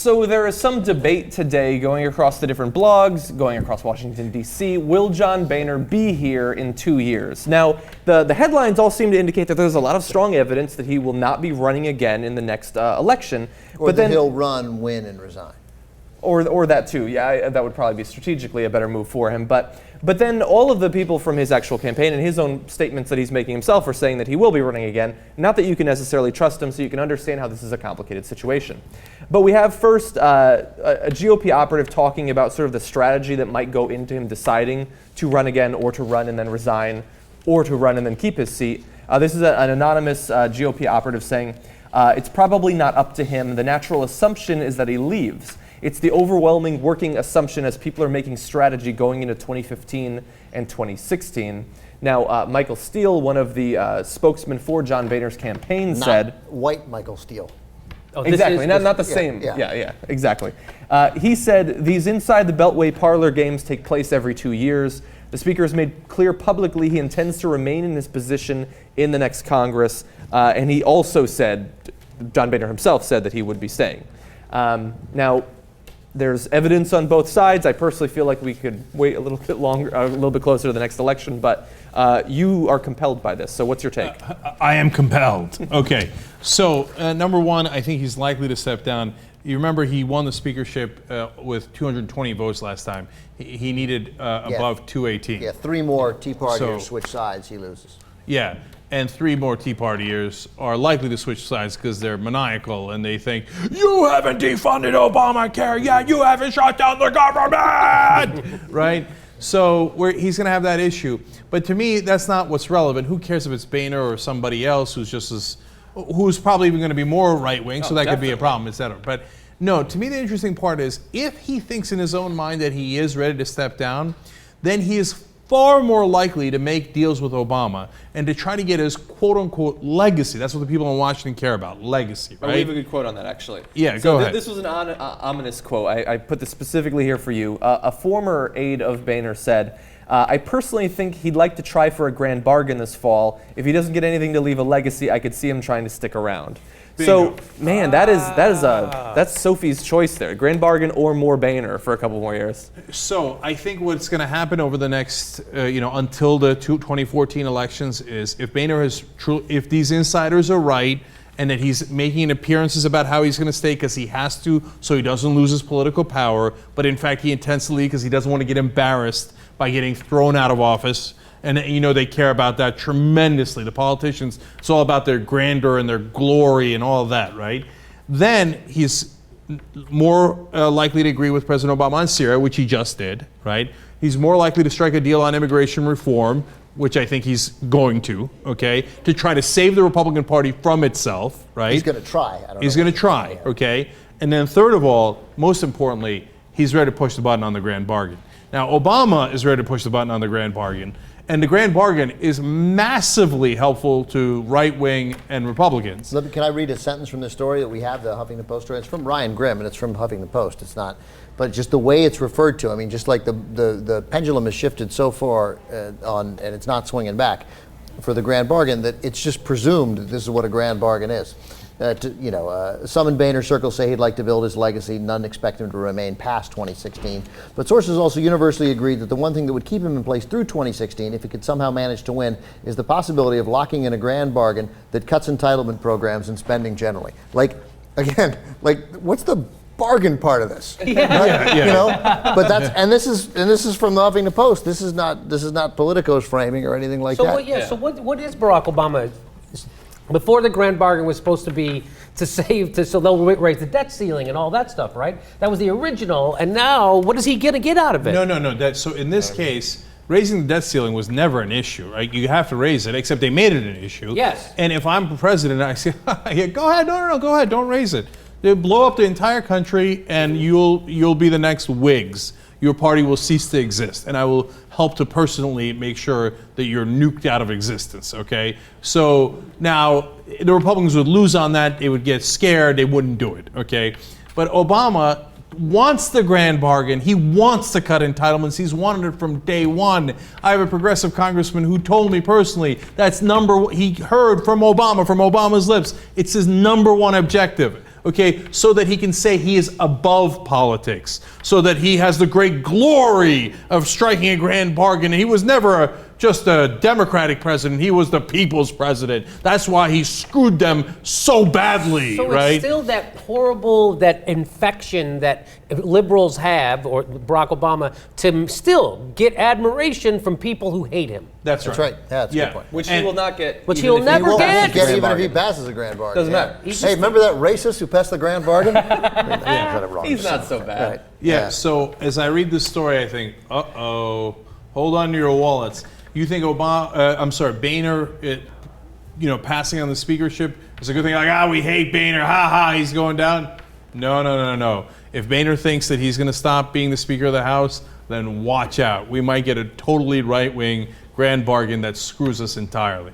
So there is some debate today going across the different blogs, going across Washington, D.C. Will John Boehner be here in 2 years? Now, the headlines all seem to indicate that there's a lot of strong evidence that he will not be running again in the next election. Or that he'll run, win, and resign. Or that too, yeah, that would probably be strategically a better move for him. But then all of the people from his actual campaign and his own statements that he's making himself are saying that he will be running again. Not that you can necessarily trust him, so you can understand how this is a complicated situation. But we have first a GOP operative talking about sort of the strategy that might go into him deciding to run again, or to run and then resign, or to run and then keep his seat. This is an anonymous GOP operative saying, it's probably not up to him. The natural assumption is that he leaves. It's the overwhelming working assumption as people are making strategy going into 2015 and 2016. Now, Michael Steele, one of the spokesmen for John Boehner's campaign, said... White Michael Steele. Oh, exactly, not the same. Yeah, exactly. He said, these inside the Beltway parlor games take place every 2 years. The speaker has made clear publicly he intends to remain in his position in the next Congress. And he also said, John Boehner himself said that he would be staying. Now, there's evidence on both sides. I personally feel like we could wait a little bit longer, a little bit closer to the next election, but you are compelled by this. So what's your take? I am compelled. Okay. So number one, I think he's likely to step down. You remember he won the speakership with 220 votes last time. He needed above 218. Yeah, 3 more Tea Partiers switch sides, he loses. Yeah. And 3 more Tea Partiers are likely to switch sides because they're maniacal and they think, you haven't defunded Obamacare yet, you haven't shut down the government, right? So he's going to have that issue. But to me, that's not what's relevant. Who cares if it's Boehner or somebody else who's probably even going to be more right-wing, so that could be a problem, et cetera. But no, to me, the interesting part is if he thinks in his own mind that he is ready to step down, then he is far more likely to make deals with Obama and to try to get his quote-unquote legacy. That's what the people in Washington care about, legacy, right? We have a good quote on that, actually. Yeah, go ahead. This was an ominous quote. I put this specifically here for you. A former aide of Boehner said, I personally think he'd like to try for a grand bargain this fall. If he doesn't get anything to leave a legacy, I could see him trying to stick around. Bingo. So, man, that's Sophie's choice there. Grand bargain or more Boehner for a couple more years. So I think what's going to happen over the next, until the 2014 elections is if Boehner if these insiders are right and that he's making appearances about how he's going to stay because he has to so he doesn't lose his political power, but in fact he intends to leave because he doesn't want to get embarrassed by getting thrown out of office. And they care about that tremendously. The politicians, it's all about their grandeur and their glory and all of that, right? Then he's more likely to agree with President Obama on Syria, which he just did, right? He's more likely to strike a deal on immigration reform, which I think he's going to, okay, to try to save the Republican Party from itself, right? He's going to try. He's going to try, okay? And then third of all, most importantly, he's ready to push the button on the grand bargain. Now, Obama is ready to push the button on the grand bargain. And the grand bargain is massively helpful to right-wing and Republicans. Can I read a sentence from the story that we have, the Huffington Post story? It's from Ryan Grimm, and it's from Huffington Post. It's not, but just the way it's referred to. I mean, just like the pendulum has shifted so far and it's not swinging back for the grand bargain that it's just presumed that this is what a grand bargain is. Some in Boehner circles say he'd like to build his legacy. None expect him to remain past 2016. But sources also universally agree that the one thing that would keep him in place through 2016, if he could somehow manage to win, is the possibility of locking in a grand bargain that cuts entitlement programs and spending generally. What's the bargain part of this? Yeah. But this is from the Huffington Post. This is not Politico's framing or anything like that. So what is Barack Obama? Before the grand bargain was supposed to be so they'll raise the debt ceiling and all that stuff, right? That was the original, and now what is he going to get out of it? No. So in this case, raising the debt ceiling was never an issue, right? You have to raise it, except they made it an issue. Yes. And if I'm president, I say, yeah, go ahead, no, go ahead, don't raise it. They blow up the entire country, and you'll be the next Whigs. Your party will cease to exist, and I will help to personally make sure that you're nuked out of existence, okay? So now, the Republicans would lose on that, they would get scared, they wouldn't do it, okay? But Obama wants the grand bargain, he wants to cut entitlements, he's wanted it from day one. I have a progressive congressman who told me personally, he heard from Obama's lips, it's his #1 objective. okay, so that he can say he is above politics, so that he has the great glory of striking a grand bargain. He was never just a Democratic president, he was the people's president. That's why he screwed them so badly, So right? it's still that horrible, that infection that liberals have, or Barack Obama, to still get admiration from people who hate him. That's right. That's right. Yeah, that's a Yeah. good point. Which And- he will not get. Which even he'll if never He won't get. get even Grand if he bargain. passes a grand bargain. Doesn't matter. Hey, remember that racist who passed the grand bargain? Yeah, got it wrong. He's not so bad. Right. Yeah, so as I read this story, I think, uh-oh, hold on to your wallets. You think Boehner, passing on the speakership is a good thing? Like, we hate Boehner, he's going down. No. If Boehner thinks that he's going to stop being the Speaker of the House, then watch out. We might get a totally right-wing grand bargain that screws us entirely.